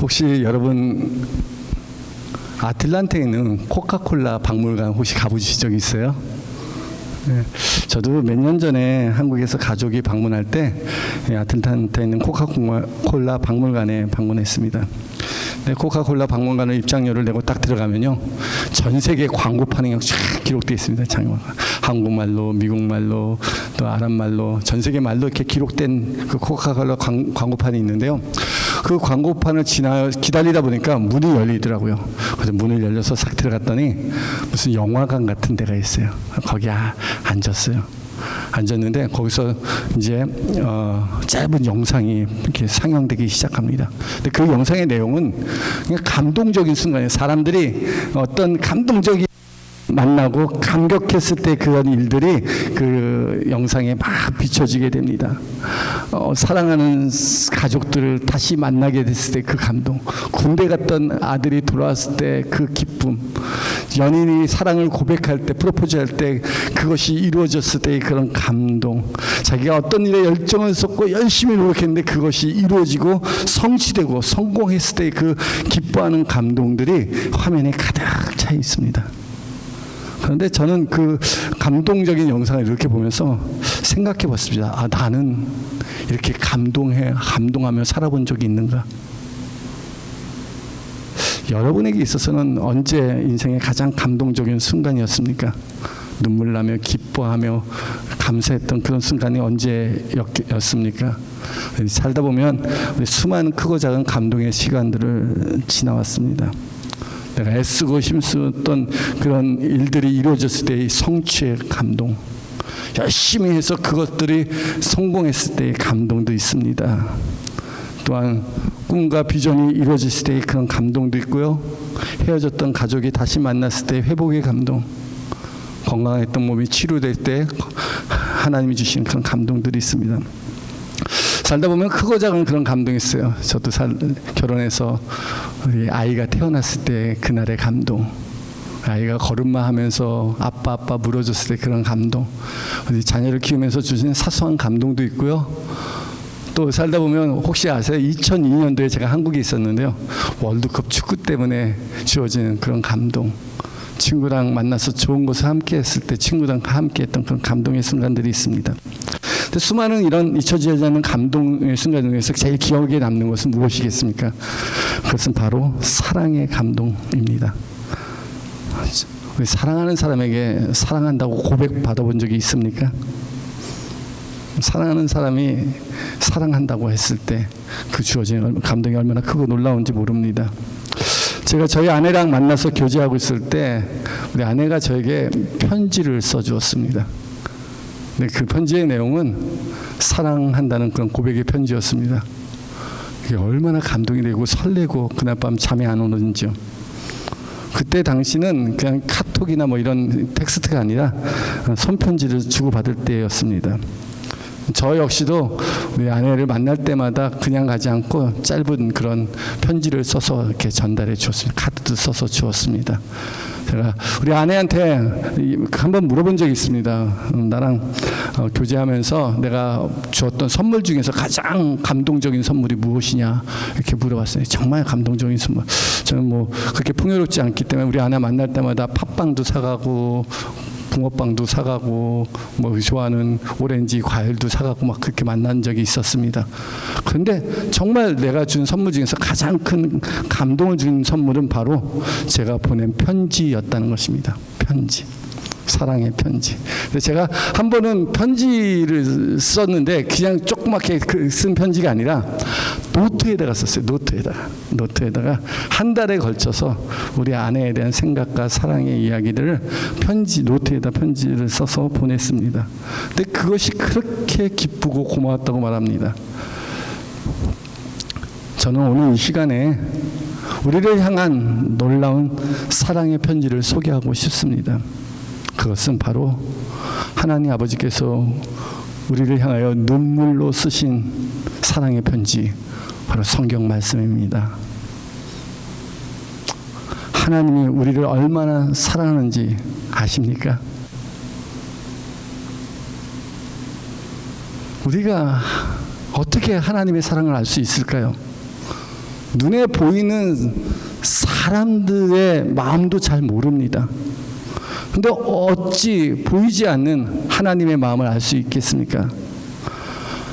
혹시 여러분 아틀란타에 있는 코카콜라 박물관 혹시 가보신 적 있어요? 네. 저도 몇 년 전에 한국에서 가족이 방문할 때 아틀란타에 있는 코카콜라 박물관에 방문했습니다. 네, 코카콜라 박물관의 입장료를 내고 딱 들어가면요, 전 세계 광고판이 쫙 기록되어 있습니다. 한국말로, 미국말로, 또 아랍말로, 전 세계 말로 이렇게 기록된 그 코카콜라 광고판이 있는데요. 그 광고판을 기다리다 보니까 문이 열리더라고요. 그래서 문을 열려서 싹 들어갔더니 무슨 영화관 같은 데가 있어요. 거기 앉았어요. 앉았는데 거기서 이제 짧은 영상이 이렇게 상영되기 시작합니다. 근데 그 영상의 내용은 그냥 감동적인 순간이에요. 사람들이 어떤 감동적인 만나고 감격했을 때 그런 일들이 그 영상에 막 비춰지게 됩니다. 사랑하는 가족들을 다시 만나게 됐을 때 그 감동, 군대 갔던 아들이 돌아왔을 때 그 기쁨, 연인이 사랑을 고백할 때, 프로포즈할 때 그것이 이루어졌을 때의 그런 감동, 자기가 어떤 일에 열정을 쏟고 열심히 노력했는데 그것이 이루어지고 성취되고 성공했을 때의 그 기뻐하는 감동들이 화면에 가득 차 있습니다. 그런데 저는 그 감동적인 영상을 이렇게 보면서 생각해 봤습니다. 아, 나는 이렇게 감동하며 살아본 적이 있는가? 여러분에게 있어서는 언제 인생의 가장 감동적인 순간이었습니까? 눈물 나며 기뻐하며 감사했던 그런 순간이 언제였습니까? 살다 보면 우리 수많은 크고 작은 감동의 시간들을 지나왔습니다. 내가 애쓰고 힘쓰던 그런 일들이 이루어졌을 때의 성취의 감동, 열심히 해서 그것들이 성공했을 때의 감동도 있습니다. 또한 꿈과 비전이 이루어졌을 때의 그런 감동도 있고요, 헤어졌던 가족이 다시 만났을 때의 회복의 감동, 건강했던 몸이 치료될 때 하나님이 주시는 그런 감동들이 있습니다. 살다 보면 크고 작은 그런 감동이 있어요. 저도 결혼해서 우리 아이가 태어났을 때 그날의 감동, 아이가 걸음마 하면서 아빠 물어줬을 때 그런 감동, 우리 자녀를 키우면서 주신 사소한 감동도 있고요. 또 살다 보면 혹시 아세요? 2002년도에 제가 한국에 있었는데요, 월드컵 축구 때문에 주어지는 그런 감동, 친구랑 만나서 좋은 것을 함께 했을 때 친구랑 함께 했던 그런 감동의 순간들이 있습니다. 수많은 이런 잊혀지지 않는 감동의 순간 중에서 제일 기억에 남는 것은 무엇이겠습니까? 그것은 바로 사랑의 감동입니다. 우리 사랑하는 사람에게 사랑한다고 고백 받아본 적이 있습니까? 사랑하는 사람이 사랑한다고 했을 때 그 주어지는 감동이 얼마나 크고 놀라운지 모릅니다. 제가 저희 아내랑 만나서 교제하고 있을 때 우리 아내가 저에게 편지를 써주었습니다. 근데 그 편지의 내용은 사랑한다는 그런 고백의 편지였습니다. 그게 얼마나 감동이 되고 설레고 그날 밤 잠이 안 오는지요. 그때 당시는 그냥 카톡이나 뭐 이런 텍스트가 아니라 손편지를 주고받을 때였습니다. 저 역시도 우리 아내를 만날 때마다 그냥 가지 않고 짧은 그런 편지를 써서 이렇게 전달해 주었습니다. 카드도 써서 주었습니다. 제가 우리 아내한테 한번 물어본 적이 있습니다. 나랑 교제하면서 내가 주었던 선물 중에서 가장 감동적인 선물이 무엇이냐 이렇게 물어봤어요. 정말 감동적인 선물. 저는 뭐 그렇게 풍요롭지 않기 때문에 우리 아내 만날 때마다 팥빵도 사가고 붕어빵도 사가고 뭐 좋아하는 오렌지 과일도 사가고 막 그렇게 만난 적이 있었습니다. 그런데 정말 내가 준 선물 중에서 가장 큰 감동을 준 선물은 바로 제가 보낸 편지였다는 것입니다. 편지. 사랑의 편지. 제가 한 번은 편지를 썼는데 그냥 조그맣게 쓴 편지가 아니라 노트에다가 썼어요. 노트에다가 한 달에 걸쳐서 우리 아내에 대한 생각과 사랑의 이야기들을 노트에다 편지를 써서 보냈습니다. 근데 그것이 그렇게 기쁘고 고마웠다고 말합니다. 저는 오늘 이 시간에 우리를 향한 놀라운 사랑의 편지를 소개하고 싶습니다. 그것은 바로 하나님 아버지께서 우리를 향하여 눈물로 쓰신 사랑의 편지, 바로 성경 말씀입니다. 하나님이 우리를 얼마나 사랑하는지 아십니까? 우리가 어떻게 하나님의 사랑을 알 수 있을까요? 눈에 보이는 사람들의 마음도 잘 모릅니다. 근데 어찌 보이지 않는 하나님의 마음을 알 수 있겠습니까?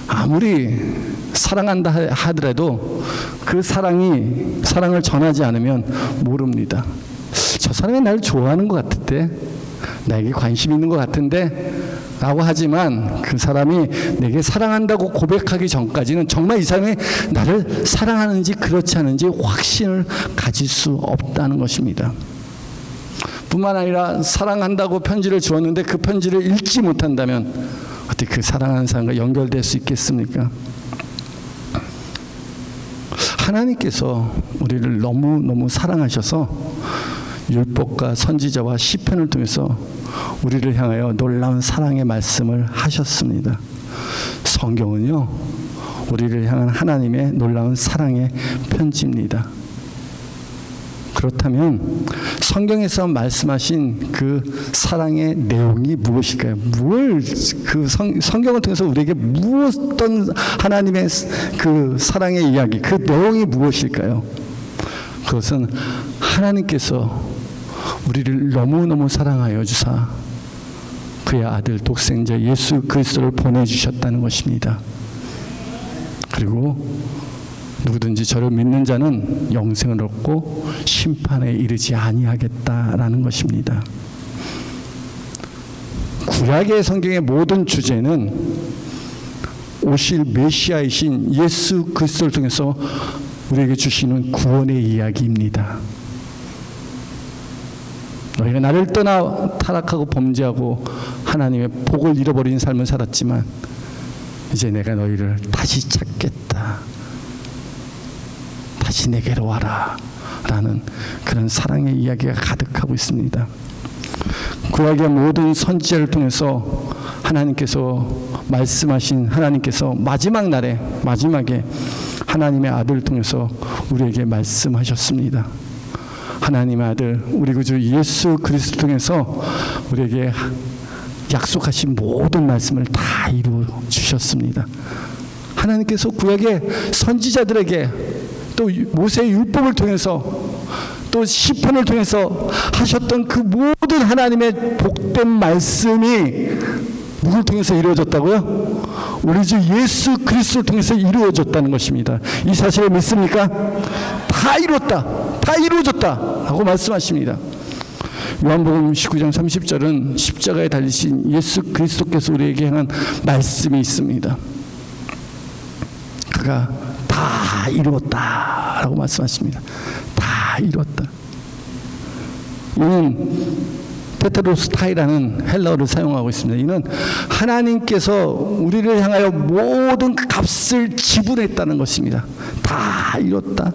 아무리 사랑한다 하더라도 그 사랑을 전하지 않으면 모릅니다. 저 사람이 나를 좋아하는 것 같은데, 나에게 관심 있는 것 같은데 라고 하지만 그 사람이 내게 사랑한다고 고백하기 전까지는 정말 이 사람이 나를 사랑하는지 그렇지 않은지 확신을 가질 수 없다는 것입니다. 뿐만 아니라 사랑한다고 편지를 주었는데 그 편지를 읽지 못한다면 어떻게 그 사랑하는 사람과 연결될 수 있겠습니까? 하나님께서 우리를 너무너무 사랑하셔서 율법과 선지자와 시편을 통해서 우리를 향하여 놀라운 사랑의 말씀을 하셨습니다. 성경은요, 우리를 향한 하나님의 놀라운 사랑의 편지입니다. 그렇다면 성경에서 말씀하신 그 사랑의 내용이 무엇일까요? 성경을 통해서 우리에게 어떤 하나님의 그 사랑의 이야기, 그 내용이 무엇일까요? 그것은 하나님께서 우리를 너무너무 사랑하여 주사 그의 아들 독생자 예수 그리스도를 보내주셨다는 것입니다. 그리고 누구든지 저를 믿는 자는 영생을 얻고 심판에 이르지 아니하겠다라는 것입니다. 구약의 성경의 모든 주제는 오실 메시아이신 예수 그리스도를 통해서 우리에게 주시는 구원의 이야기입니다. 너희가 나를 떠나 타락하고 범죄하고 하나님의 복을 잃어버린 삶을 살았지만 이제 내가 너희를 다시 찾겠다. 다시 내게로 와라 라는 그런 사랑의 이야기가 가득하고 있습니다. 구약의 모든 선지자를 통해서 하나님께서 말씀하신 하나님께서 마지막 날에 마지막에 하나님의 아들을 통해서 우리에게 말씀하셨습니다. 하나님의 아들 우리 구주 예수 그리스도 통해서 우리에게 약속하신 모든 말씀을 다 이루어 주셨습니다. 하나님께서 구약의 선지자들에게 또 모세의 율법을 통해서 또 시편을 통해서 하셨던 그 모든 하나님의 복된 말씀이 누굴 통해서 이루어졌다고요? 우리 주 예수 그리스도를 통해서 이루어졌다는 것입니다. 이 사실을 믿습니까? 다 이뤘다, 다 이루어졌다 라고 말씀하십니다. 요한복음 19장 30절은 십자가에 달리신 예수 그리스도께서 우리에게 향한 말씀이 있습니다. 그가 다 이루었다 라고 말씀하십니다. 다 이루었다. 이는 테테로스타이라는 헬라어를 사용하고 있습니다. 이는 하나님께서 우리를 향하여 모든 값을 지불했다는 것입니다. 다 이뤘다.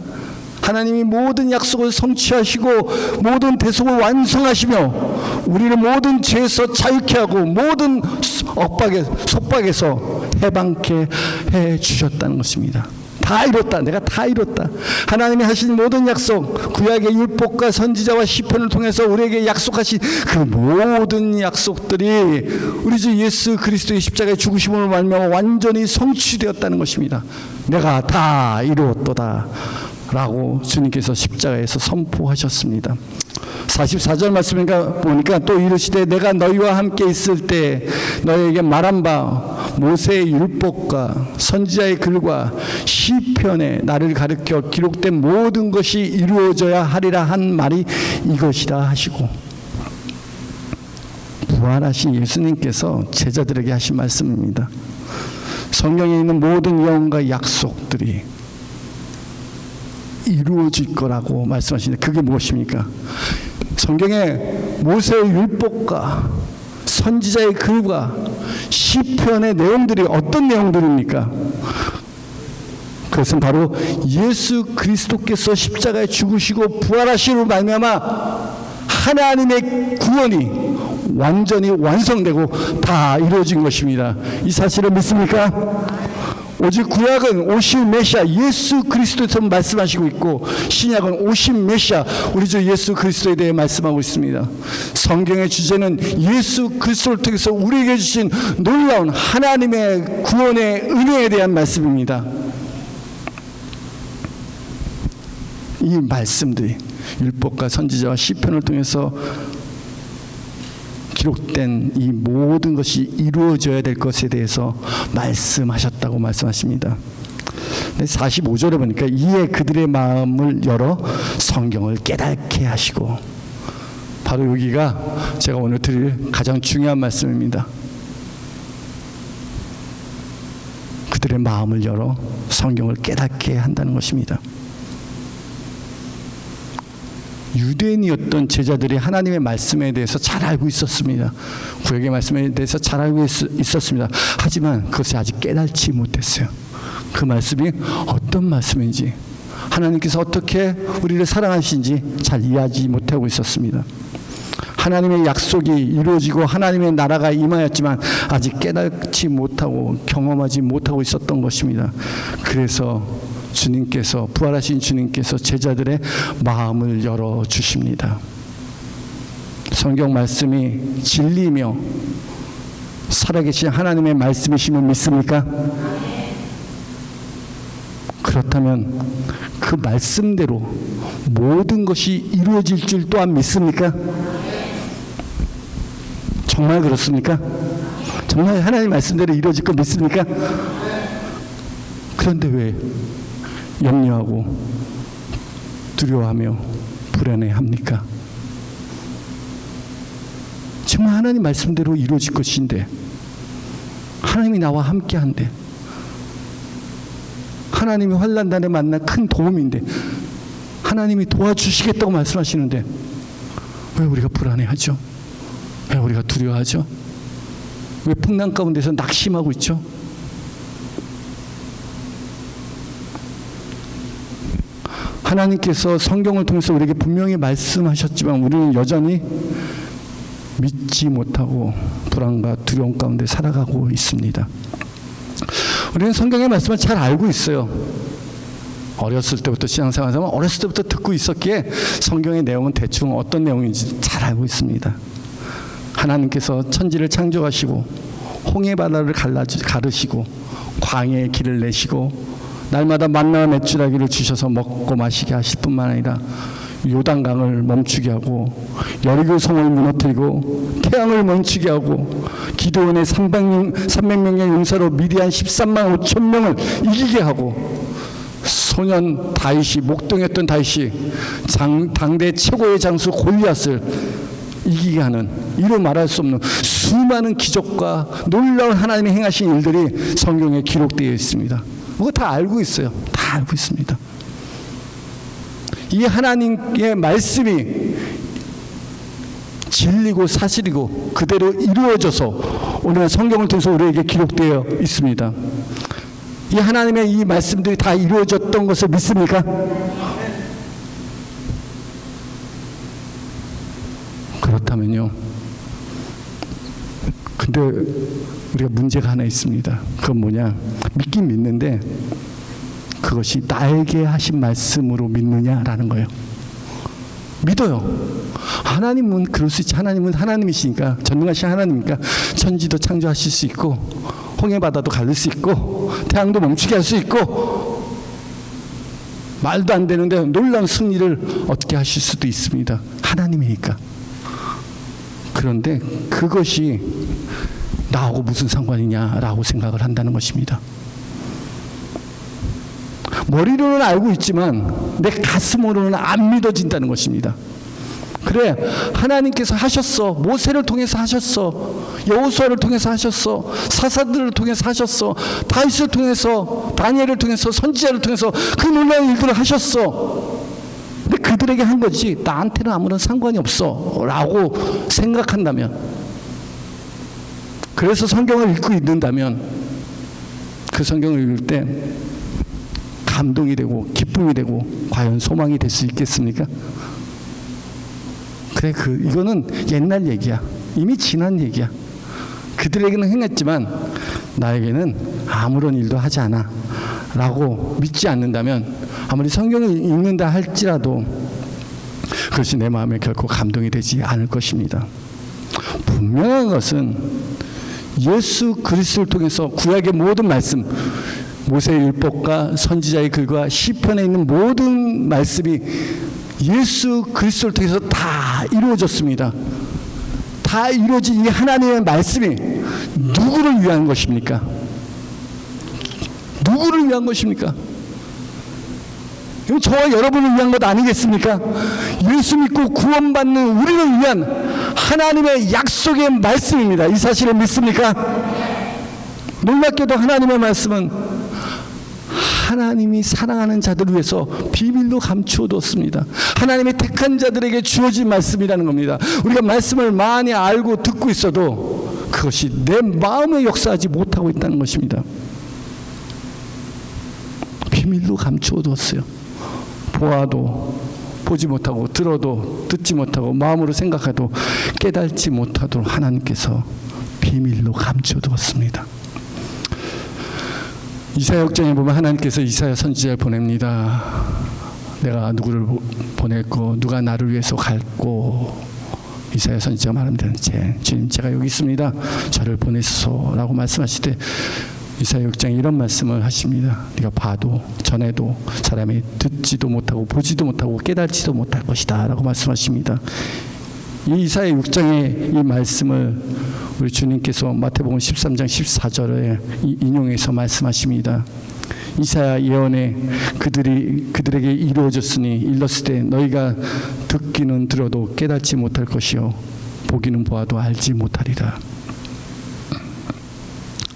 하나님이 모든 약속을 성취하시고 모든 대속을 완성하시며 우리를 모든 죄에서 자유케 하고 모든 속박에서 해방케 해 주셨다는 것입니다. 다 이뤘다. 내가 다 이뤘다. 하나님이 하신 모든 약속, 구약의 율법과 선지자와 시편을 통해서 우리에게 약속하신 그 모든 약속들이 우리 주 예수 그리스도의 십자가의 죽으심으로 말미암아 완전히 성취되었다는 것입니다. 내가 다 이루었도다 라고 주님께서 십자가에서 선포하셨습니다. 44절 말씀을 보니까 또 이르시되 내가 너희와 함께 있을 때 너희에게 말한 바 모세의 율법과 선지자의 글과 시편에 나를 가르쳐 기록된 모든 것이 이루어져야 하리라 한 말이 이것이라 하시고, 부활하신 예수님께서 제자들에게 하신 말씀입니다. 성경에 있는 모든 예언과 약속들이 이루어질 거라고 말씀하시는데 그게 무엇입니까? 성경에 모세의 율법과 선지자의 글과 시편의 내용들이 어떤 내용들입니까? 그것은 바로 예수 그리스도께서 십자가에 죽으시고 부활하시로 말미암아 하나님의 구원이 완전히 완성되고 다 이루어진 것입니다. 이 사실을 믿습니까? 오직 구약은 오실 메시아 예수 그리스도에서 말씀하시고 있고 신약은 오실 메시아 우리 주 예수 그리스도에 대해 말씀하고 있습니다. 성경의 주제는 예수 그리스도를 통해서 우리에게 주신 놀라운 하나님의 구원의 은혜에 대한 말씀입니다. 이 말씀들이 율법과 선지자와 시편을 통해서 기록된 이 모든 것이 이루어져야 될 것에 대해서 말씀하셨다고 말씀하십니다. 45절에 보니까 이에 그들의 마음을 열어 성경을 깨닫게 하시고, 바로 여기가 제가 오늘 드릴 가장 중요한 말씀입니다. 그들의 마음을 열어 성경을 깨닫게 한다는 것입니다. 유대인이었던 제자들이 하나님의 말씀에 대해서 잘 알고 있었습니다. 구약의 말씀에 대해서 잘 알고 있었습니다. 하지만 그것을 아직 깨닫지 못했어요. 그 말씀이 어떤 말씀인지, 하나님께서 어떻게 우리를 사랑하신지 잘 이해하지 못하고 있었습니다. 하나님의 약속이 이루어지고 하나님의 나라가 임하였지만 아직 깨닫지 못하고 경험하지 못하고 있었던 것입니다. 그래서 주님께서, 부활하신 주님께서 제자들의 마음을 열어주십니다. 성경 말씀이 진리며 살아계신 하나님의 말씀이심을 믿습니까? 그렇다면 그 말씀대로 모든 것이 이루어질 줄 또한 믿습니까? 정말 그렇습니까? 정말 하나님 말씀대로 이루어질 거 믿습니까? 그런데 왜 염려하고 두려워하며 불안해합니까? 정말 하나님 말씀대로 이루어질 것인데, 하나님이 나와 함께한데, 하나님이 환난단에 만나 큰 도움인데, 하나님이 도와주시겠다고 말씀하시는데 왜 우리가 불안해하죠? 왜 우리가 두려워하죠? 왜 풍랑 가운데서 낙심하고 있죠? 하나님께서 성경을 통해서 우리에게 분명히 말씀하셨지만 우리는 여전히 믿지 못하고 불안과 두려움 가운데 살아가고 있습니다. 우리는 성경의 말씀을 잘 알고 있어요. 어렸을 때부터 신앙생활하면 어렸을 때부터 듣고 있었기에 성경의 내용은 대충 어떤 내용인지 잘 알고 있습니다. 하나님께서 천지를 창조하시고 홍해 바다를 가르시고 광야의 길을 내시고 날마다 만나와 맥주라기를 주셔서 먹고 마시게 하실 뿐만 아니라 요단강을 멈추게 하고 여리고 성을 무너뜨리고 태양을 멈추게 하고 기드온의 300명의 용사로 미디안 13만 5천 명을 이기게 하고 소년 다윗이, 목동했던 다윗이 당대 최고의 장수 골리앗을 이기게 하는, 이루 말할 수 없는 수많은 기적과 놀라운 하나님이 행하신 일들이 성경에 기록되어 있습니다. 그거 다 알고 있어요. 다 알고 있습니다. 이 하나님의 말씀이 진리고 사실이고 그대로 이루어져서 오늘 성경을 통해서 우리에게 기록되어 있습니다. 이 하나님의 이 말씀들이 다 이루어졌던 것을 믿습니까? 그렇다면요. 근데 우리가 문제가 하나 있습니다. 그건 뭐냐? 믿긴 믿는데 그것이 나에게 하신 말씀으로 믿느냐라는 거예요. 믿어요. 하나님은 그럴 수 있지. 하나님은 하나님이시니까, 전능하신 하나님이니까 천지도 창조하실 수 있고 홍해 바다도 가릴 수 있고 태양도 멈추게 할 수 있고 말도 안 되는데 놀라운 승리를 얻게 하실 수도 있습니다. 하나님이니까. 그런데 그것이 나하고 무슨 상관이냐라고 생각을 한다는 것입니다. 머리로는 알고 있지만 내 가슴으로는 안 믿어진다는 것입니다. 그래, 하나님께서 하셨어. 모세를 통해서 하셨어. 여호수아를 통해서 하셨어. 사사들을 통해서 하셨어. 다윗을 통해서, 다니엘을 통해서, 선지자를 통해서 그 놀라운 일들을 하셨어. 근데 그들에게 한 거지 나한테는 아무런 상관이 없어 라고 생각한다면, 그래서 성경을 읽고 있는다면 그 성경을 읽을 때 감동이 되고 기쁨이 되고 과연 소망이 될 수 있겠습니까? 그래, 이거는 옛날 얘기야. 이미 지난 얘기야. 그들에게는 행했지만 나에게는 아무런 일도 하지 않아 라고 믿지 않는다면, 아무리 성경을 읽는다 할지라도 그것이 내 마음에 결코 감동이 되지 않을 것입니다. 분명한 것은 예수 그리스도를 통해서 구약의 모든 말씀, 모세의 율법과 선지자의 글과 시편에 있는 모든 말씀이 예수 그리스도를 통해서 다 이루어졌습니다. 다 이루어진 이 하나님의 말씀이 누구를 위한 것입니까? 누구를 위한 것입니까? 이건 저와 여러분을 위한 것 아니겠습니까? 예수 믿고 구원받는 우리를 위한 하나님의 약속의 말씀입니다. 이 사실을 믿습니까? 놀랍게도 하나님의 말씀은 하나님이 사랑하는 자들을 위해서 비밀로 감추어 뒀습니다. 하나님이 택한 자들에게 주어진 말씀이라는 겁니다. 우리가 말씀을 많이 알고 듣고 있어도 그것이 내 마음에 역사하지 못하고 있다는 것입니다. 비밀로 감추어 뒀어요. 보아도 보지 못하고 들어도 듣지 못하고 마음으로 생각해도 깨닫지 못하도록 하나님께서 비밀로 감추어 두었습니다. 이사야 역정에 보면 하나님께서 이사야 선지자를 보냅니다. 내가 누구를 보냈고 누가 나를 위해서 갈고, 이사야 선지자가 말합니다. 주님 제가 여기 있습니다. 저를 보내소서라고 말씀하실 때 이사야 6장에 이런 말씀을 하십니다. 네가 봐도 전에도 사람이 듣지도 못하고 보지도 못하고 깨닫지도 못할 것이다 라고 말씀하십니다. 이 이사야 6장의 이 말씀을 우리 주님께서 마태복음 13장 14절에 인용해서 말씀하십니다. 이사야 예언에 그들에게 이루어졌으니 일렀을 때 너희가 듣기는 들어도 깨닫지 못할 것이요 보기는 보아도 알지 못하리라.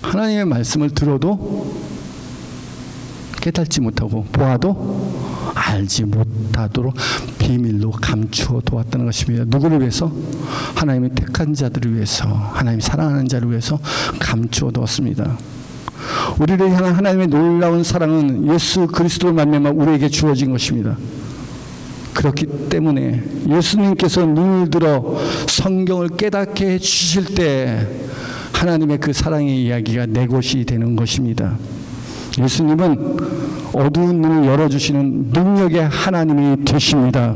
하나님의 말씀을 들어도 깨닫지 못하고 보아도 알지 못하도록 비밀로 감추어 두었다는 것입니다. 누구를 위해서? 하나님의 택한 자들을 위해서, 하나님이 사랑하는 자를 위해서 감추어 두었습니다. 우리를 향한 하나님의 놀라운 사랑은 예수 그리스도를 말미암아 우리에게 주어진 것입니다. 그렇기 때문에 예수님께서 눈을 들어 성경을 깨닫게 해주실 때 하나님의 그 사랑의 이야기가 내 것이 되는 것입니다. 예수님은 어두운 눈을 열어주시는 능력의 하나님이 되십니다.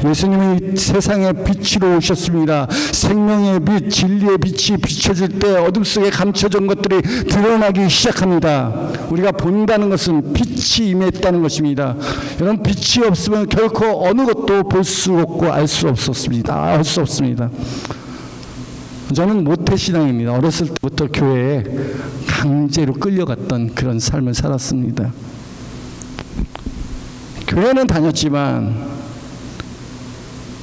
예수님이 세상의 빛으로 오셨습니다. 생명의 빛, 진리의 빛이 비춰질 때 어둠 속에 감춰진 것들이 드러나기 시작합니다. 우리가 본다는 것은 빛이 임했다는 것입니다. 여러분, 빛이 없으면 결코 어느 것도 볼 수 없고 알 수 없습니다. 저는 모태신앙입니다. 어렸을 때부터 교회에 강제로 끌려갔던 그런 삶을 살았습니다. 교회는 다녔지만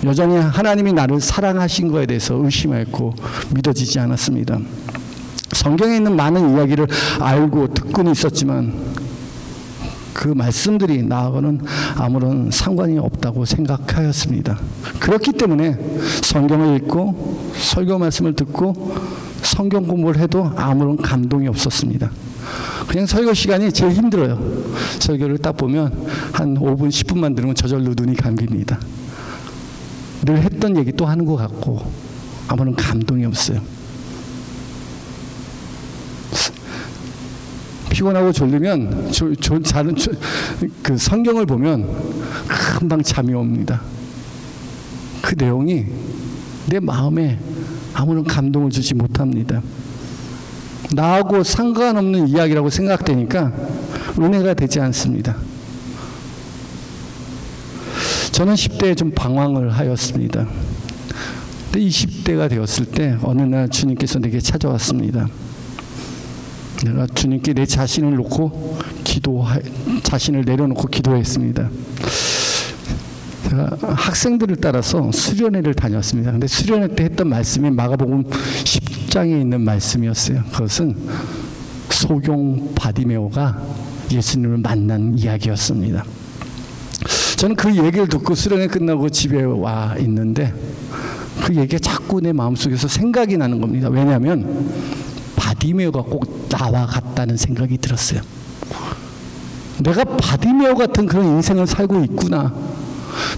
여전히 하나님이 나를 사랑하신 것에 대해서 의심했고 믿어지지 않았습니다. 성경에 있는 많은 이야기를 알고 듣고는 있었지만 그 말씀들이 나하고는 아무런 상관이 없다고 생각하였습니다. 그렇기 때문에 성경을 읽고 설교 말씀을 듣고 성경 공부를 해도 아무런 감동이 없었습니다. 그냥 설교 시간이 제일 힘들어요. 설교를 딱 보면 한 5분 10분만 들으면 저절로 눈이 감깁니다. 늘 했던 얘기 또 하는 것 같고 아무런 감동이 없어요. 피곤하고 졸리면 그 성경을 보면 금방 잠이 옵니다. 그 내용이 내 마음에 아무런 감동을 주지 못합니다. 나하고 상관없는 이야기라고 생각되니까 은혜가 되지 않습니다. 저는 10대에 좀 방황을 하였습니다. 근데 20대가 되었을 때 어느 날 주님께서 내게 찾아왔습니다. 내가 주님께 내 자신을 놓고 자신을 내려놓고 기도했습니다. 제가 학생들을 따라서 수련회를 다녔습니다. 근데 수련회 때 했던 말씀이 마가복음 10장에 있는 말씀이었어요. 그것은 소경 바디메오가 예수님을 만난 이야기였습니다. 저는 그 얘기를 듣고 수련회 끝나고 집에 와 있는데 그 얘기가 자꾸 내 마음속에서 생각이 나는 겁니다. 왜냐하면 바디메오가 꼭 나와 같다는 생각이 들었어요. 내가 바디메오 같은 그런 인생을 살고 있구나.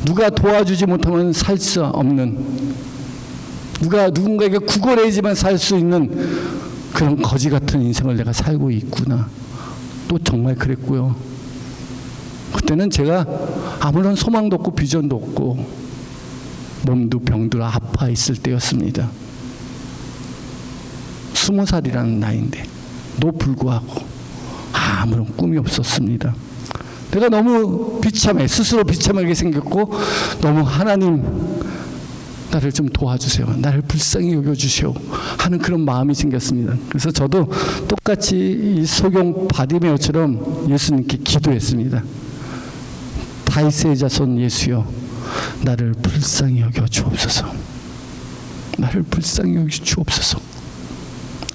누가 도와주지 못하면 살 수 없는, 누군가에게 구걸해야지만 살 수 있는 그런 거지 같은 인생을 내가 살고 있구나. 또 정말 그랬고요. 그때는 제가 아무런 소망도 없고 비전도 없고 몸도 병들어 아파 있을 때였습니다. 20살이라는 나이인데도 불구하고 아무런 꿈이 없었습니다. 내가 너무 비참해, 스스로 비참하게 생겼고 너무 하나님 나를 좀 도와주세요, 나를 불쌍히 여겨주시오 하는 그런 마음이 생겼습니다. 그래서 저도 똑같이 이 소경 바디메오처럼 예수님께 기도했습니다. 다윗의 자손 예수여, 나를 불쌍히 여겨 주옵소서. 나를 불쌍히 여겨 주옵소서.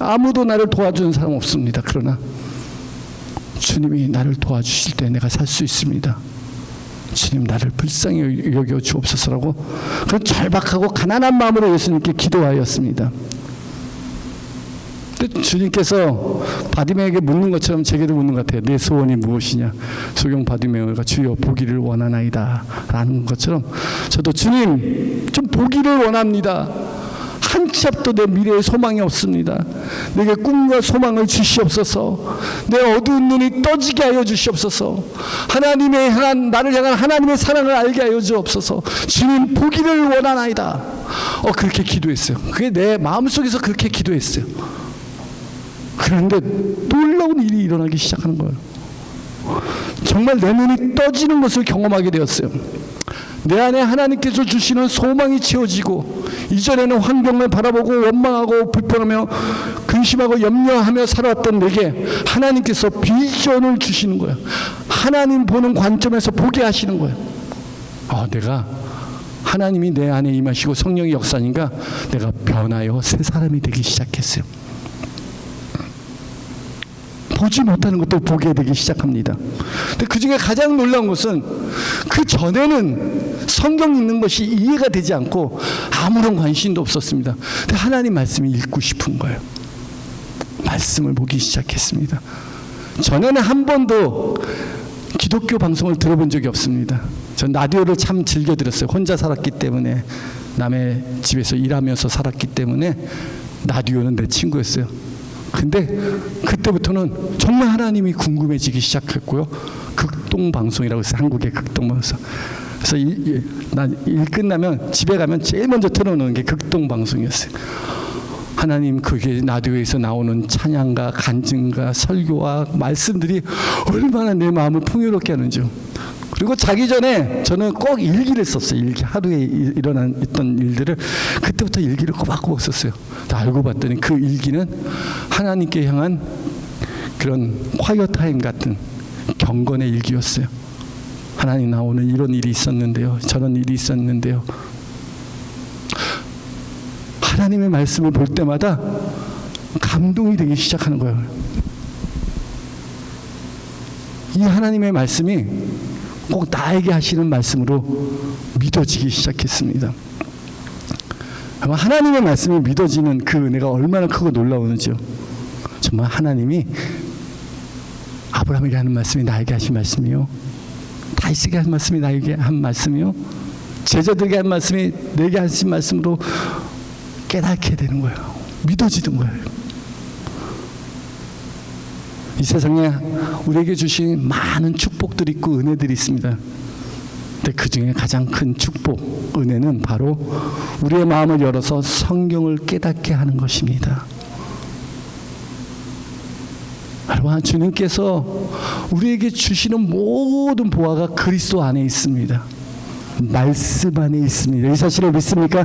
아무도 나를 도와주는 사람 없습니다. 그러나 주님이 나를 도와주실 때 내가 살 수 있습니다. 주님, 나를 불쌍히 여겨 주옵소서라고 그런 절박하고 가난한 마음으로 예수님께 기도하였습니다. 주님께서 바디메오에게 묻는 것처럼 제게도 묻는 것 같아요. 내 소원이 무엇이냐? 소경 바디메오가 주여 보기를 원하나이다 라는 것처럼 저도 주님 좀 보기를 원합니다. 한 치 앞도 내 미래에 소망이 없습니다. 내게 꿈과 소망을 주시옵소서. 내 어두운 눈이 떠지게 하여 주시옵소서. 하나님의 향한, 나를 향한 하나님의 사랑을 알게 하여 주옵소서. 주님 보기를 원하나이다. 그렇게 기도했어요. 그게 내 마음속에서 그렇게 기도했어요. 그런데 놀라운 일이 일어나기 시작하는 거예요. 정말 내 눈이 떠지는 것을 경험하게 되었어요. 내 안에 하나님께서 주시는 소망이 채워지고, 이전에는 환경을 바라보고 원망하고 불평하며 근심하고 염려하며 살아왔던 내게 하나님께서 비전을 주시는 거예요. 하나님 보는 관점에서 보게 하시는 거예요. 내가 하나님이 내 안에 임하시고 성령의 역사니까 내가 변하여 새 사람이 되기 시작했어요. 보지 못하는 것도 보게 되기 시작합니다. 근데 그 중에 가장 놀라운 것은 그 전에는 성경 읽는 것이 이해가 되지 않고 아무런 관심도 없었습니다. 근데 하나님 말씀이 읽고 싶은 거예요. 말씀을 보기 시작했습니다. 전에는 한 번도 기독교 방송을 들어본 적이 없습니다. 전 라디오를 참 즐겨 들었어요. 혼자 살았기 때문에, 남의 집에서 일하면서 살았기 때문에 라디오는 내 친구였어요. 근데 그때부터는 정말 하나님이 궁금해지기 시작했고요. 극동방송이라고 했어요. 한국의 극동방송. 그래서 일 끝나면 집에 가면 제일 먼저 틀어놓는 게 극동방송이었어요. 하나님 그게 라디오에서 나오는 찬양과 간증과 설교와 말씀들이 얼마나 내 마음을 풍요롭게 하는지요. 그리고 자기 전에 저는 꼭 일기를 썼어요. 일기. 하루에 있던 일들을 그때부터 일기를 꼬박꼬박 썼어요. 알고 봤더니 그 일기는 하나님께 향한 그런 콰이어 타임 같은 경건의 일기였어요. 하나님, 나 오늘 이런 일이 있었는데요, 저런 일이 있었는데요. 하나님의 말씀을 볼 때마다 감동이 되기 시작하는 거예요. 이 하나님의 말씀이 꼭 나에게 하시는 말씀으로 믿어지기 시작했습니다. 하나님의 말씀이 믿어지는 그 은혜가 얼마나 크고 놀라우는지요. 정말 하나님이 아브라함에게 하는 말씀이 나에게 하신 말씀이요, 다윗에게 한 말씀이 나에게 한 말씀이요, 제자들에게 한 말씀이 내게 하신 말씀으로 깨닫게 되는 거예요. 믿어지는 거예요. 이 세상에 우리에게 주신 많은 축복들이 있고 은혜들이 있습니다. 근데 그 중에 가장 큰 축복, 은혜는 바로 우리의 마음을 열어서 성경을 깨닫게 하는 것입니다. 여러분, 주님께서 우리에게 주시는 모든 보화가 그리스도 안에 있습니다. 말씀 안에 있습니다. 이 사실을 믿습니까?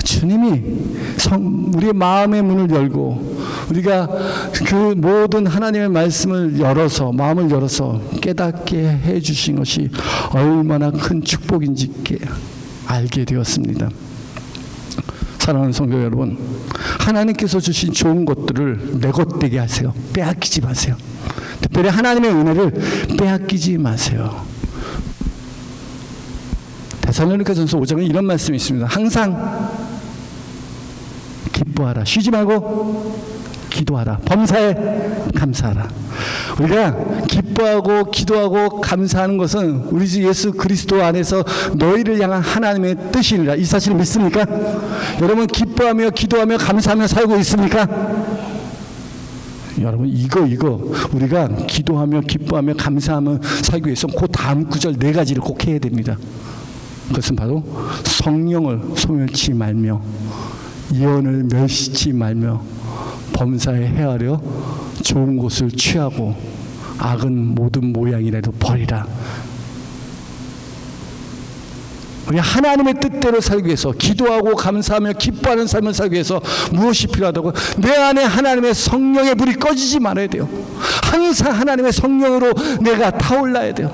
주님이 우리의 마음의 문을 열고 우리가 그 모든 하나님의 말씀을 열어서, 마음을 열어서 깨닫게 해주신 것이 얼마나 큰 축복인지 알게 되었습니다. 사랑하는 성도 여러분, 하나님께서 주신 좋은 것들을 내 것 되게 하세요. 빼앗기지 마세요. 특별히 하나님의 은혜를 빼앗기지 마세요. 데살로니가전서 5장에 이런 말씀이 있습니다. 항상 기뻐하라. 쉬지 말고 기도하라. 범사에 감사하라. 우리가 기뻐하고 기도하고 감사하는 것은 우리 주 예수 그리스도 안에서 너희를 향한 하나님의 뜻이니라. 이 사실을 믿습니까? 여러분, 기뻐하며 기도하며 감사하며 살고 있습니까? 여러분, 이거 우리가 기도하며 기뻐하며 감사하며 살기 위해서 그 다음 구절 4가지를 꼭 해야 됩니다. 그것은 바로 성령을 소멸치 말며, 예언을 멸시치 말며, 범사에 헤아려 좋은 것을 취하고 악은 모든 모양이라도 버리라. 우리 하나님의 뜻대로 살기 위해서 기도하고 감사하며 기뻐하는 삶을 살기 위해서 무엇이 필요하다고? 내 안에 하나님의 성령의 불이 꺼지지 말아야 돼요. 항상 하나님의 성령으로 내가 타올라야 돼요.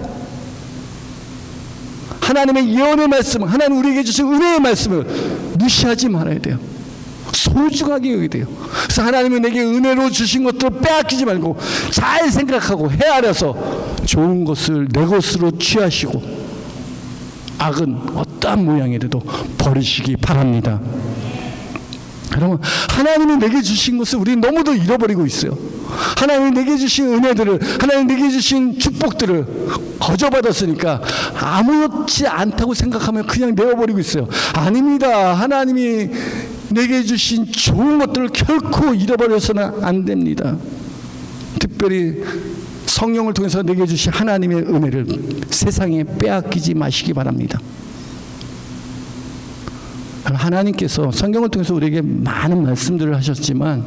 하나님의 예언의 말씀, 하나님 우리에게 주신 은혜의 말씀을 무시하지 말아야 돼요. 소중하게 여겨야 돼요. 그래서 하나님이 내게 은혜로 주신 것들을 빼앗기지 말고 잘 생각하고 헤아려서 좋은 것을 내 것으로 취하시고 악은 어떠한 모양이라도 버리시기 바랍니다. 여러분, 하나님이 내게 주신 것을 우리 너무도 잃어버리고 있어요. 하나님이 내게 주신 은혜들을, 하나님이 내게 주신 축복들을 거저받았으니까 아무렇지 않다고 생각하면 그냥 내어버리고 있어요. 아닙니다. 하나님이 내게 주신 좋은 것들을 결코 잃어버려서는 안 됩니다. 특별히 성령을 통해서 내게 주신 하나님의 은혜를 세상에 빼앗기지 마시기 바랍니다. 하나님께서 성경을 통해서 우리에게 많은 말씀들을 하셨지만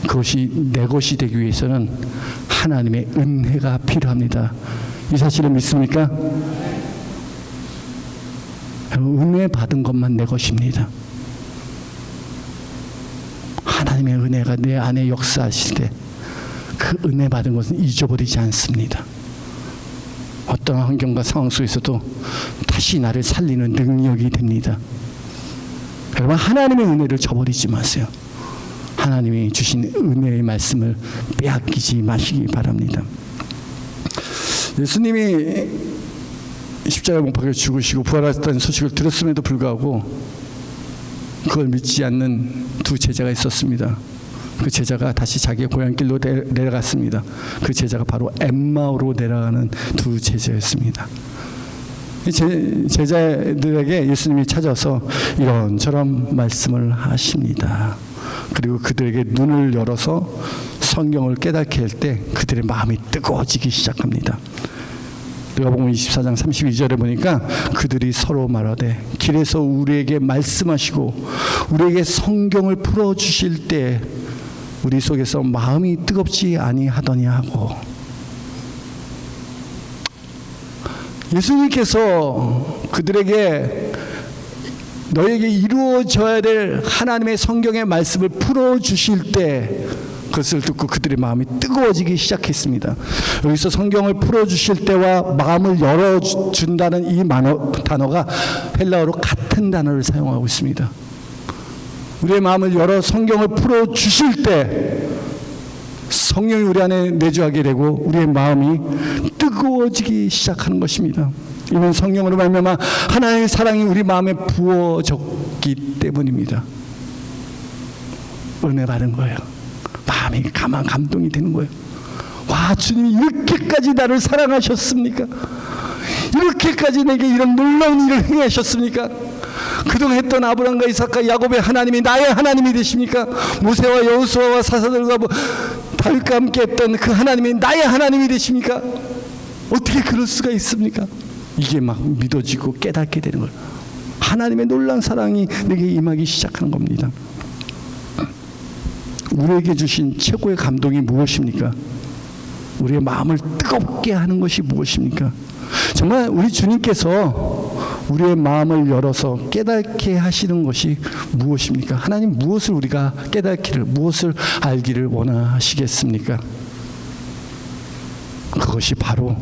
그것이 내 것이 되기 위해서는 하나님의 은혜가 필요합니다. 이 사실을 믿습니까? 은혜 받은 것만 내 것입니다. 하나님의 은혜가 내 안에 역사하실 때 그 은혜 받은 것은 잊어버리지 않습니다. 어떤 환경과 상황 속에서도 다시 나를 살리는 능력이 됩니다. 여러분, 하나님의 은혜를 저버리지 마세요. 하나님이 주신 은혜의 말씀을 빼앗기지 마시기 바랍니다. 예수님이 십자가 못 박혀 죽으시고 부활하셨다는 소식을 들었음에도 불구하고 그걸 믿지 않는 두 제자가 있었습니다. 그 제자가 다시 자기의 고향길로 내려갔습니다. 그 제자가 바로 엠마오로 내려가는 두 제자였습니다. 제자들에게 예수님이 찾아서 이런저런 말씀을 하십니다. 그리고 그들에게 눈을 열어서 성경을 깨닫게 할 때 그들의 마음이 뜨거워지기 시작합니다. 누가복음 24장 32절에 보니까 그들이 서로 말하되 길에서 우리에게 말씀하시고 우리에게 성경을 풀어주실 때 우리 속에서 마음이 뜨겁지 아니하더냐 하고, 예수님께서 그들에게 너에게 이루어져야 될 하나님의 성경의 말씀을 풀어주실 때 그것을 듣고 그들의 마음이 뜨거워지기 시작했습니다. 여기서 성경을 풀어주실 때와 마음을 열어준다는 이 단어가 헬라어로 같은 단어를 사용하고 있습니다. 우리의 마음을 열어 성경을 풀어주실 때 성령이 우리 안에 내주하게 되고 우리의 마음이 뜨거워지기 시작하는 것입니다. 이는 성령으로 말미암아 하나님의 사랑이 우리 마음에 부어졌기 때문입니다. 은혜 받은 거예요. 마음이 감동이 되는 거예요. 와, 주님이 이렇게까지 나를 사랑하셨습니까? 이렇게까지 내게 이런 놀라운 일을 행하셨습니까? 그동안 했던 아브라함과 이삭과 야곱의 하나님이 나의 하나님이 되십니까? 모세와 여호수아와 사사들과 다윗과 함께 했던 그 하나님이 나의 하나님이 되십니까? 어떻게 그럴 수가 있습니까? 이게 막 믿어지고 깨닫게 되는 거예요. 하나님의 놀라운 사랑이 내게 임하기 시작하는 겁니다. 우리에게 주신 최고의 감동이 무엇입니까? 우리의 마음을 뜨겁게 하는 것이 무엇입니까? 정말 우리 주님께서 우리의 마음을 열어서 깨닫게 하시는 것이 무엇입니까? 하나님 무엇을 우리가 깨닫기를, 무엇을 알기를 원하시겠습니까? 그것이 바로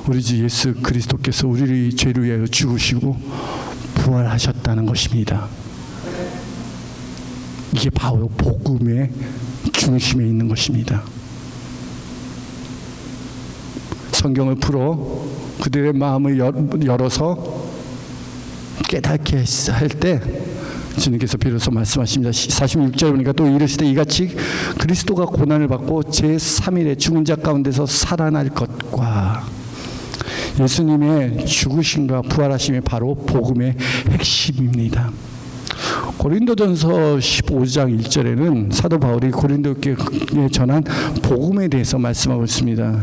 우리 주 예수 그리스도께서 우리의 죄를 위하여 죽으시고 부활하셨다는 것입니다. 이게 바로 복음의 중심에 있는 것입니다. 성경을 풀어 그들의 마음을 열어서 깨닫게 할 때 주님께서 비로소 말씀하십니다. 46절에 보니까 또 이르시되 이같이 그리스도가 고난을 받고 제3일에 죽은 자 가운데서 살아날 것과, 예수님의 죽으심과 부활하심이 바로 복음의 핵심입니다. 고린도전서 15장 1절에는 사도 바울이 고린도교에 전한 복음에 대해서 말씀하고 있습니다.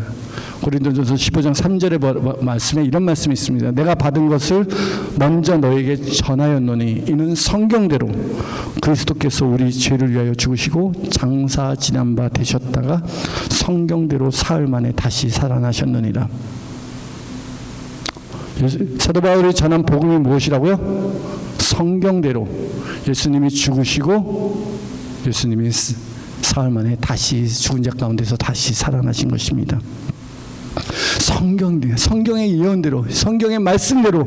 고린도전서 15장 3절의 말씀에 이런 말씀이 있습니다. 내가 받은 것을 먼저 너에게 전하였노니 이는 성경대로 그리스도께서 우리 죄를 위하여 죽으시고 장사 지난 바 되셨다가 성경대로 사흘 만에 다시 살아나셨느니라. 사도 바울이 전한 복음이 무엇이라고요? 성경대로 예수님이 죽으시고 예수님이 사흘 만에 다시 죽은 자 가운데서 다시 살아나신 것입니다. 성경의 예언대로, 성경의 말씀대로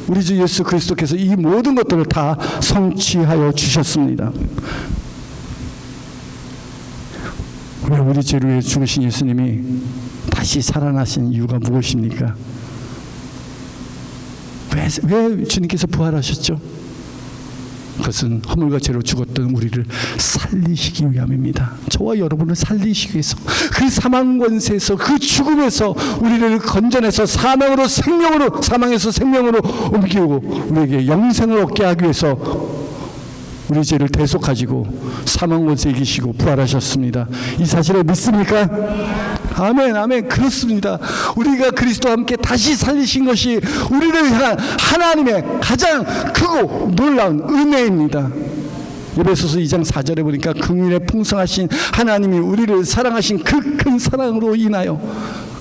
우리 주 예수 그리스도께서 이 모든 것들을 다 성취하여 주셨습니다. 왜 우리 죄를 위해 죽으신 예수님이 다시 살아나신 이유가 무엇입니까? 왜 주님께서 부활하셨죠? 그것은 허물과 죄로 죽었던 우리를 살리시기 위함입니다. 저와 여러분을 살리시기 위해서, 그 사망 권세에서, 그 죽음에서 우리를 건져내서 사망에서 생명으로 옮기고 우리에게 영생을 얻게 하기 위해서 우리 죄를 대속하시고 사망 권세 이기시고 부활하셨습니다. 이 사실을 믿습니까? 아멘, 아멘. 그렇습니다. 우리가 그리스도와 함께 다시 살리신 것이 우리를 향한 하나님의 가장 크고 놀라운 은혜입니다. 에베소서 2장 4절에 보니까 긍휼에 풍성하신 하나님이 우리를 사랑하신 그 큰 사랑으로 인하여,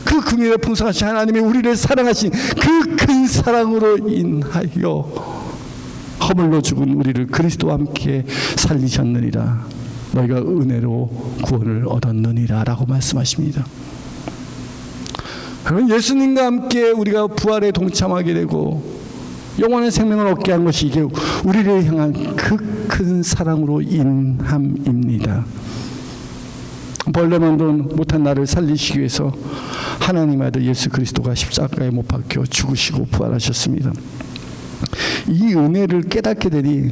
그 긍휼에 풍성하신 하나님이 우리를 사랑하신 그 큰 사랑으로 인하여 허물로 죽은 우리를 그리스도와 함께 살리셨느니라. 너희가 은혜로 구원을 얻었느니라 라고 말씀하십니다. 그러면 예수님과 함께 우리가 부활에 동참하게 되고 영원한 생명을 얻게 한 것이 이게 우리를 향한 그 큰 사랑으로 인함입니다. 벌레만도 못한 나를 살리시기 위해서 하나님 아들 예수 그리스도가 십자가에 못 박혀 죽으시고 부활하셨습니다. 이 은혜를 깨닫게 되니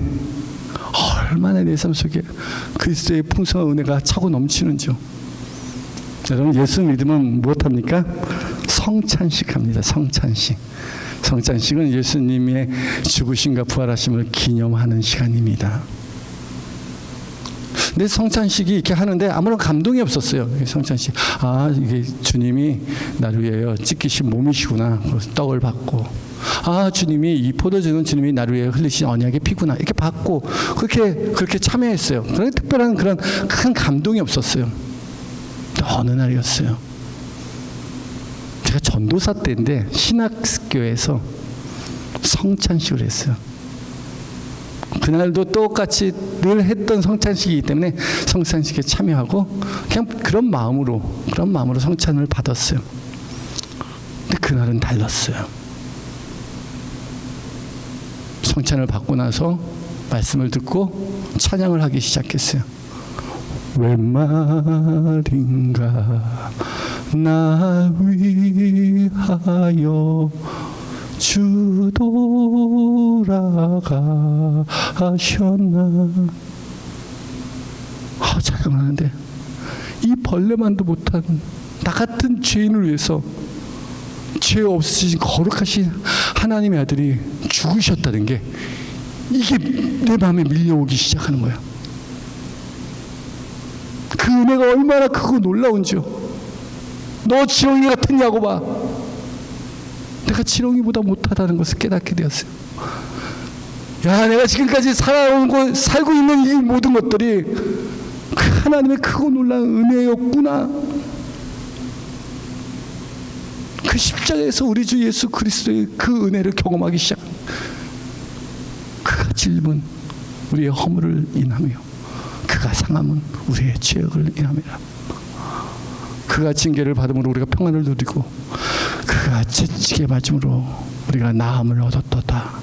얼마나 내 삶 속에 그리스도의 풍성한 은혜가 차고 넘치는지요. 여러분, 예수 믿으면 무엇합니까? 성찬식합니다. 성찬식은 예수님의 죽으심과 부활하심을 기념하는 시간입니다. 근데 성찬식이 이렇게 하는데 아무런 감동이 없었어요. 성찬식. 아, 이게 주님이 나를 위하여 찢기신 몸이시구나. 떡을 받고. 아, 주님이 이 포도주는 주님이 나를 위해 흘리신 언약의 피구나. 이렇게 받고 그렇게 참여했어요. 그런데 특별한 그런 큰 감동이 없었어요. 어느 날이었어요. 제가 전도사 때인데 신학교에서 성찬식을 했어요. 그날도 똑같이 늘 했던 성찬식이기 때문에 성찬식에 참여하고 그냥 그런 마음으로 성찬을 받았어요. 근데 그날은 달랐어요. 성찬을 받고 나서 말씀을 듣고 찬양을 하기 시작했어요. 웬 말인가 나 위하여 주 돌아가셨나. 찬양을 하는데 이 벌레만도 못한 나 같은 죄인을 위해서 죄 없으신 거룩하신 하나님의 아들이 죽으셨다는 게 이게 내 마음에 밀려오기 시작하는 거야. 그 은혜가 얼마나 크고 놀라운지요. 너 지렁이 같았냐고 봐. 내가 지렁이보다 못하다는 것을 깨닫게 되었어요. 야, 내가 지금까지 살고 있는 이 모든 것들이 그 하나님의 크고 놀라운 은혜였구나. 그 십자가에서 우리 주 예수 그리스도의 그 은혜를 경험하기 시작한 그가 질문 우리의 허물을 인하며 그가 상함은 우리의 죄악을 인함이라. 그가 징계를 받음으로 우리가 평안을 누리고 그가 채찍에 맞음으로 우리가 나음을 얻었도다.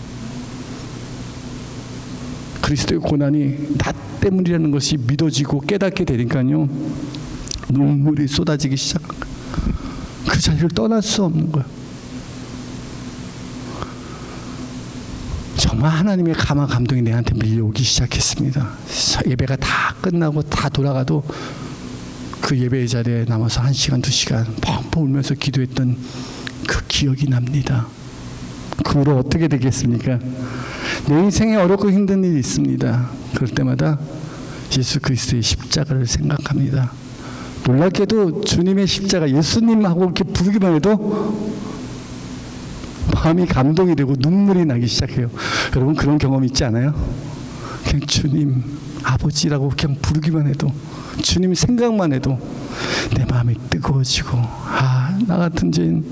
그리스도의 고난이 나 때문이라는 것이 믿어지고 깨닫게 되니까요, 눈물이 쏟아지기 시작한 거예요. 그 자리를 떠날 수 없는 거예요. 정말 하나님의 감화 감동이 내한테 밀려오기 시작했습니다. 예배가 다 끝나고 다 돌아가도 그 예배의 자리에 남아서 1시간, 2시간 펑펑 울면서 기도했던 그 기억이 납니다. 그 후로 어떻게 되겠습니까? 내 인생에 어렵고 힘든 일이 있습니다. 그럴 때마다 예수 그리스도의 십자가를 생각합니다. 놀랍게도 주님의 십자가 예수님하고 이렇게 부르기만 해도 마음이 감동이 되고 눈물이 나기 시작해요. 여러분 그런 경험 있지 않아요? 그냥 주님 아버지라고 그냥 부르기만 해도, 주님 생각만 해도 내 마음이 뜨거워지고, 나 같은 죄인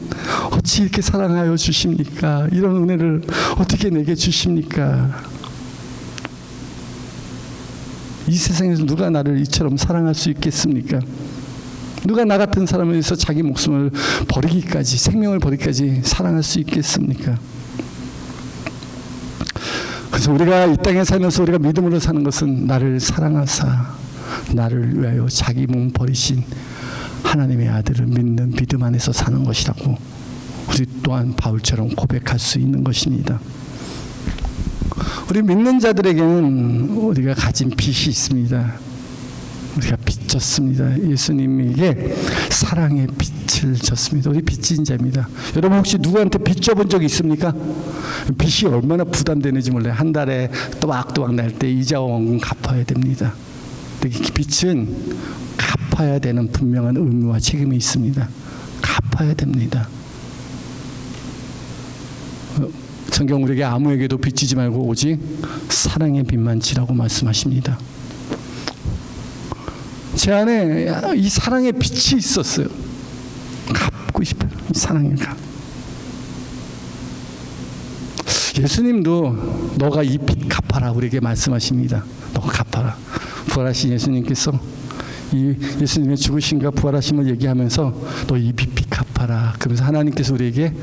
어찌 이렇게 사랑하여 주십니까? 이런 은혜를 어떻게 내게 주십니까? 이 세상에서 누가 나를 이처럼 사랑할 수 있겠습니까? 누가 나 같은 사람을 위해서 자기 목숨을 버리기까지, 생명을 버리기까지 사랑할 수 있겠습니까? 그래서 우리가 이 땅에 살면서 우리가 믿음으로 사는 것은 나를 사랑하사 나를 위하여 자기 몸 버리신 하나님의 아들을 믿는 믿음 안에서 사는 것이라고 우리 또한 바울처럼 고백할 수 있는 것입니다. 우리 믿는 자들에게는 우리가 가진 빚이 있습니다. 우리가 빚졌습니다. 예수님에게 사랑의 빚을 졌습니다. 우리 빚진 자입니다. 여러분 혹시 누구한테 빚 져본 적 있습니까? 빚이 얼마나 부담되는지 몰라요. 한 달에 또박또박 날 때 이자와 원금 갚아야 됩니다. 근데 이 빚은 갚아야 되는 분명한 의무와 책임이 있습니다. 갚아야 됩니다. 성경 우리에게 아무에게도 빚지지 말고 오직 사랑의 빚만 지라고 말씀하십니다. 제 안에 이 사랑의 빛이 있었어요. 갚고 싶어요. 이 사랑의 값. 예수님도 너가 이 빚 갚아라 우리에게 말씀하십니다. 너가 갚아라. 부활하신 예수님께서 이 예수님의 죽으심과 부활하심을 얘기하면서 너 이 빚 갚아라. 그러면서 하나님께서 우리에게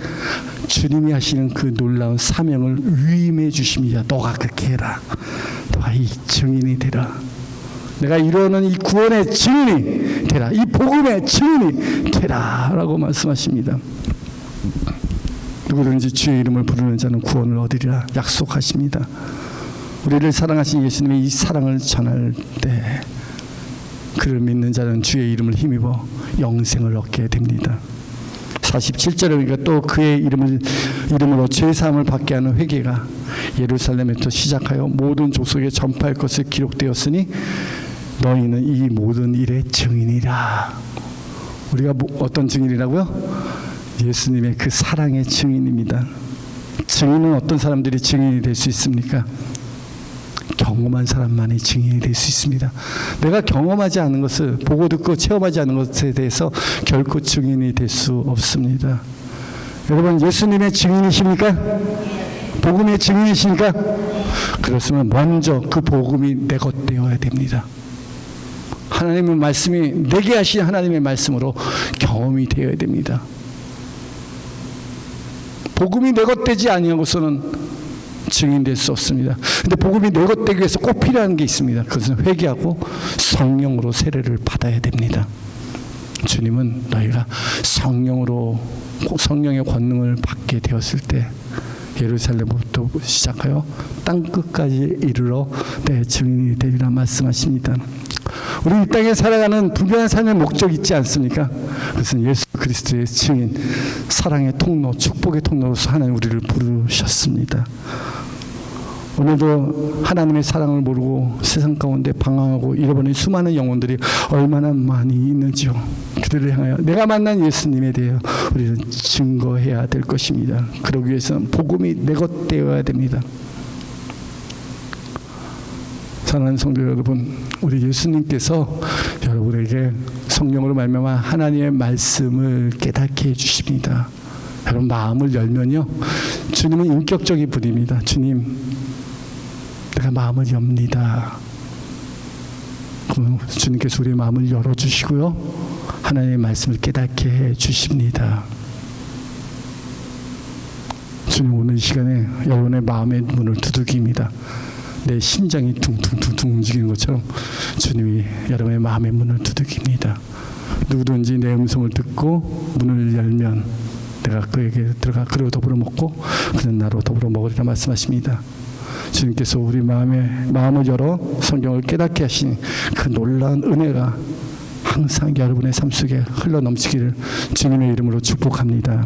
주님이 하시는 그 놀라운 사명을 위임해 주십니다. 너가 그렇게 해라. 너가 이 증인이 되라. 내가 이루어놓은 이 구원의 증인이 되라. 이 복음의 증인이 되라. 라고 말씀하십니다. 누구든지 주의 이름을 부르는 자는 구원을 얻으리라 약속하십니다. 우리를 사랑하신 예수님의 이 사랑을 전할 때 그를 믿는 자는 주의 이름을 힘입어 영생을 얻게 됩니다. 47절에 보니까 또 그의 이름으로 죄사함을 받게 하는 회개가 예루살렘에서 시작하여 모든 족속에 전파할 것을 기록되었으니 너희는 이 모든 일의 증인이라. 우리가 어떤 증인이라고요? 예수님의 그 사랑의 증인입니다. 증인은 어떤 사람들이 증인이 될 수 있습니까? 경험한 사람만이 증인이 될 수 있습니다. 내가 경험하지 않은 것을 보고 듣고 체험하지 않은 것에 대해서 결코 증인이 될 수 없습니다. 여러분 예수님의 증인이십니까? 복음의 증인이십니까? 그렇으면 먼저 그 복음이 내 것 되어야 됩니다. 하나님의 말씀이 내게 하신 하나님의 말씀으로 경험이 되어야 됩니다. 복음이 내 것 되지 아니하고서는 증인될 수 없습니다. 근데 복음이 내 것 되기 위해서 꼭 필요한 게 있습니다. 그것은 회개하고 성령으로 세례를 받아야 됩니다. 주님은 너희가 성령의 권능을 받게 되었을 때 예루살렘부터 시작하여 땅끝까지 이르러 내 증인이 되리라 말씀하십니다. 우리 이 땅에 살아가는 분명한 삶의 목적이 있지 않습니까? 그것은 예수 그리스도의 증인, 사랑의 통로, 축복의 통로로서 하나님 우리를 부르셨습니다. 오늘도 하나님의 사랑을 모르고 세상 가운데 방황하고 잃어버린 수많은 영혼들이 얼마나 많이 있는지요. 그들을 향하여 내가 만난 예수님에 대해 우리는 증거해야 될 것입니다. 그러기 위해서는 복음이 내 것 되어야 됩니다. 사랑하는 성도 여러분, 우리 예수님께서 여러분에게 성령으로 말미암아 하나님의 말씀을 깨닫게 해주십니다. 여러분 마음을 열면요, 주님은 인격적인 분입니다. 주님, 내가 마음을 엽니다. 그럼 주님께서 우리의 마음을 열어주시고요, 하나님의 말씀을 깨닫게 해주십니다. 주님 오늘 이 시간에 여러분의 마음의 문을 두들깁니다. 내 심장이 둥둥둥둥 움직이는 것처럼 주님이 여러분의 마음의 문을 두들깁니다. 누구든지 내 음성을 듣고 문을 열면 내가 그에게 들어가 그로 더불어 먹고 그는 나로 더불어 먹으리라 말씀하십니다. 주님께서 우리 마음을 열어 성경을 깨닫게 하신 그 놀라운 은혜가 항상 여러분의 삶 속에 흘러 넘치기를 주님의 이름으로 축복합니다.